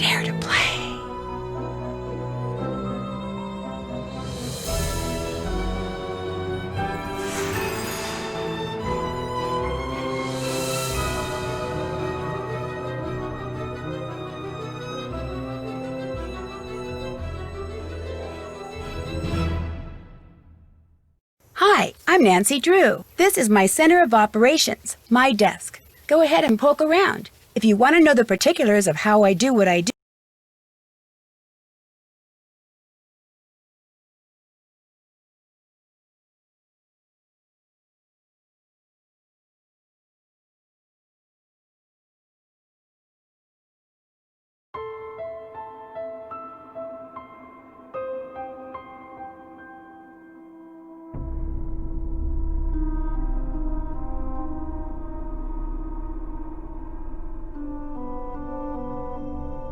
Dare to play. Hi, I'm Nancy Drew. This is my Center of Operations, my desk. Go ahead and poke around. If you want to know the particulars of how I do what I do.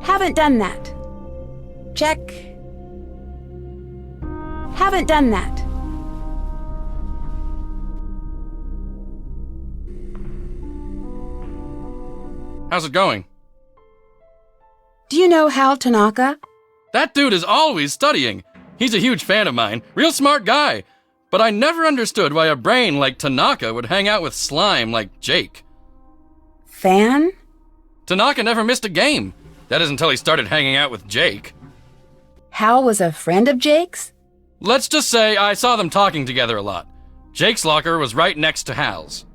Haven't done that. Check. Haven't done that. How's it going? Do you know Hal Tanaka? That dude is always studying. He's a huge fan of mine. Real smart guy. But I never understood why a brain like Tanaka would hang out with slime like Jake. Fan? Tanaka never missed a game. That is until he started hanging out with Jake. Hal was a friend of Jake's? Let's just say I saw them talking together a lot. Jake's locker was right next to Hal's.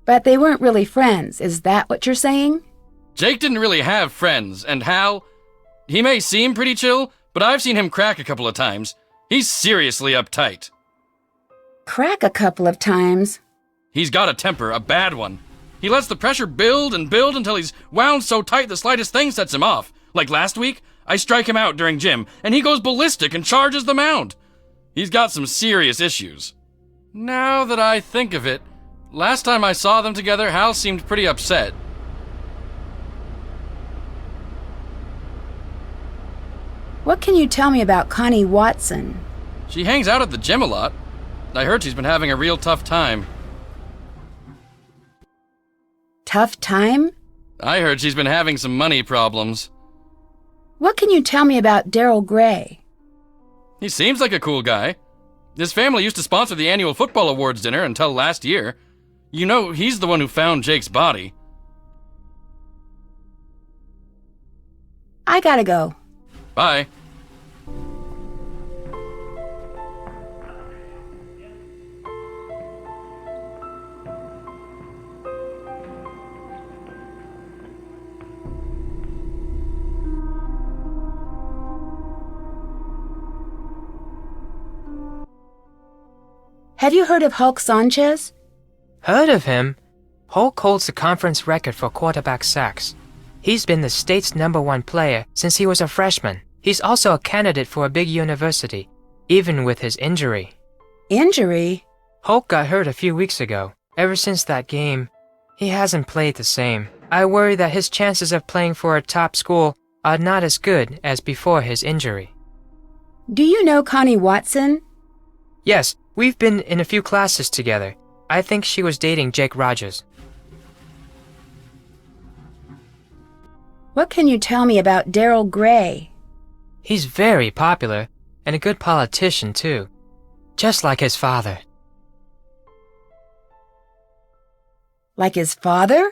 But they weren't really friends, is that what you're saying? Jake didn't really have friends, and Hal, he may seem pretty chill, but I've seen him crack a couple of times. He's seriously uptight. Crack a couple of times? He's got a temper, a bad one. He lets the pressure build and build until he's wound so tight the slightest thing sets him off. Like last week, I strike him out during gym, and he goes ballistic and charges the mound. He's got some serious issues. Now that I think of it, last time I saw them together, Hal seemed pretty upset. What can you tell me about Connie Watson? She hangs out at the gym a lot. I heard she's been having a real tough time. Tough time? I heard she's been having some money problems. What can you tell me about Daryl Gray? He seems like a cool guy. His family used to sponsor the annual football awards dinner until last year. You know, he's the one who found Jake's body. I gotta go. Bye. Have you heard of Hulk Sanchez? Heard of him? Hulk holds the conference record for quarterback sacks. He's been the state's #1 player since he was a freshman. He's also a candidate for a big university, even with his injury. Injury? Hulk got hurt a few weeks ago. Ever since that game, he hasn't played the same. I worry that his chances of playing for a top school are not as good as before his injury. Do you know Connie Watson? Yes, we've been in a few classes together. I think she was dating Jake Rogers. What can you tell me about Daryl Gray? He's very popular, and a good politician, too. Just like his father. Like his father?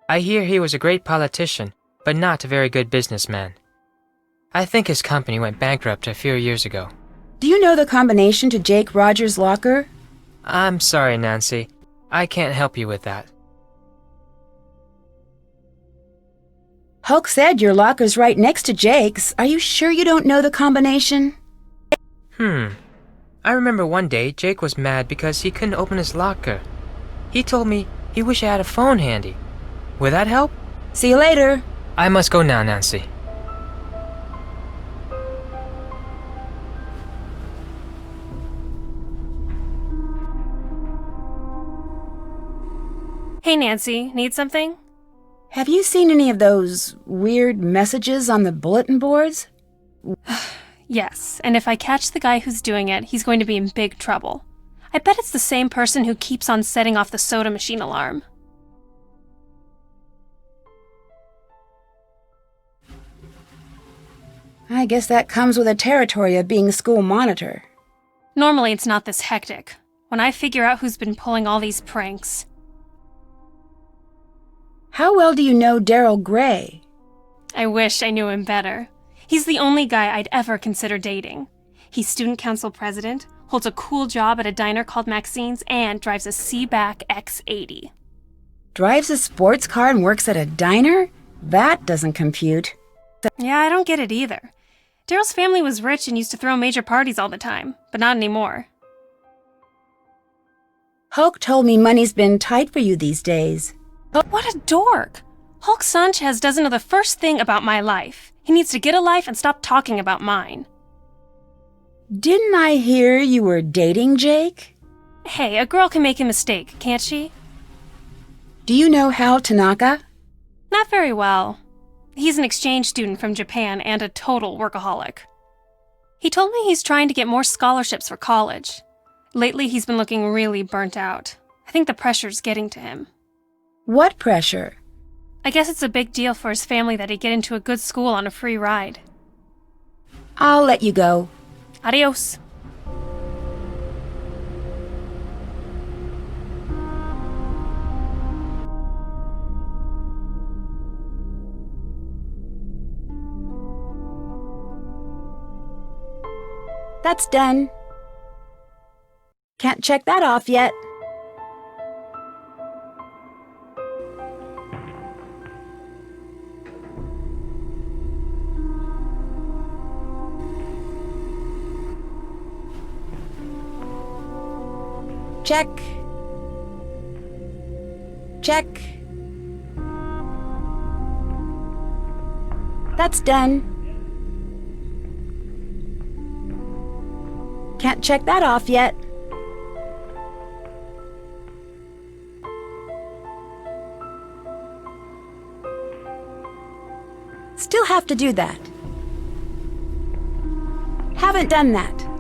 I hear he was a great politician, but not a very good businessman. I think his company went bankrupt a few years ago. Do you know the combination to Jake Rogers' locker? I'm sorry, Nancy. I can't help you with that. Hulk said your locker's right next to Jake's. Are you sure you don't know the combination? I remember one day Jake was mad because he couldn't open his locker. He told me he wished I had a phone handy. Would that help? See you later. I must go now, Nancy. Hey Nancy, need something? Have you seen any of those weird messages on the bulletin boards? Yes, and if I catch the guy who's doing it, he's going to be in big trouble. I bet it's the same person who keeps on setting off the soda machine alarm. I guess that comes with the territory of being school monitor. Normally it's not this hectic. When I figure out who's been pulling all these pranks. How well do you know Daryl Gray? I wish I knew him better. He's the only guy I'd ever consider dating. He's student council president, holds a cool job at a diner called Maxine's, and drives a Seaback X80. Drives a sports car and works at a diner? That doesn't compute. Yeah, I don't get it either. Daryl's family was rich and used to throw major parties all the time, but not anymore. Hulk told me money's been tight for you these days. What a dork! Hulk Sanchez doesn't know the first thing about my life. He needs to get a life and stop talking about mine. Didn't I hear you were dating Jake? Hey, a girl can make a mistake, can't she? Do you know Hal Tanaka? Not very well. He's an exchange student from Japan and a total workaholic. He told me he's trying to get more scholarships for college. Lately, he's been looking really burnt out. I think the pressure's getting to him. What pressure? I guess it's a big deal for his family that he get into a good school on a free ride. I'll let you go. Adios. That's done. Can't check that off yet. Check. Check. That's done. Can't check that off yet. Still have to do that. Haven't done that.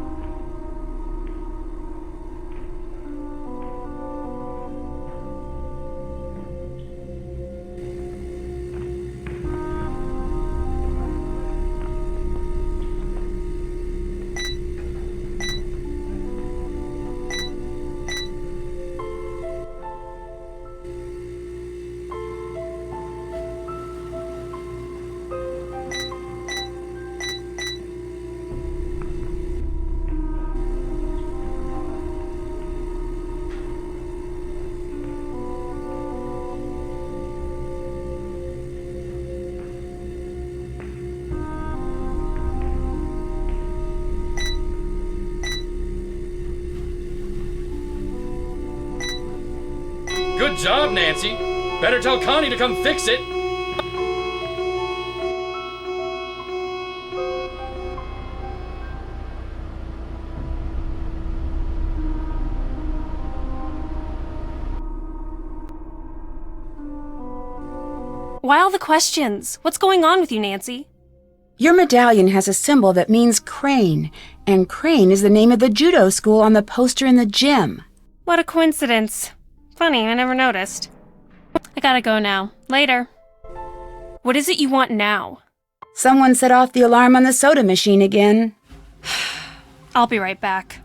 Good job, Nancy. Better tell Connie to come fix it. Why all the questions? What's going on with you, Nancy? Your medallion has a symbol that means crane, and crane is the name of the judo school on the poster in the gym. What a coincidence. Funny, I never noticed. I gotta go now. Later. What is it you want now? Someone set off the alarm on the soda machine again. I'll be right back.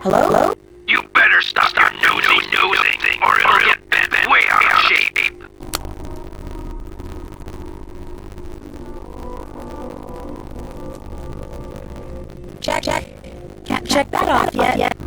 Hello? You better stop your nosing, or it'll get bent way out of shape. Check. Can't check that off yet.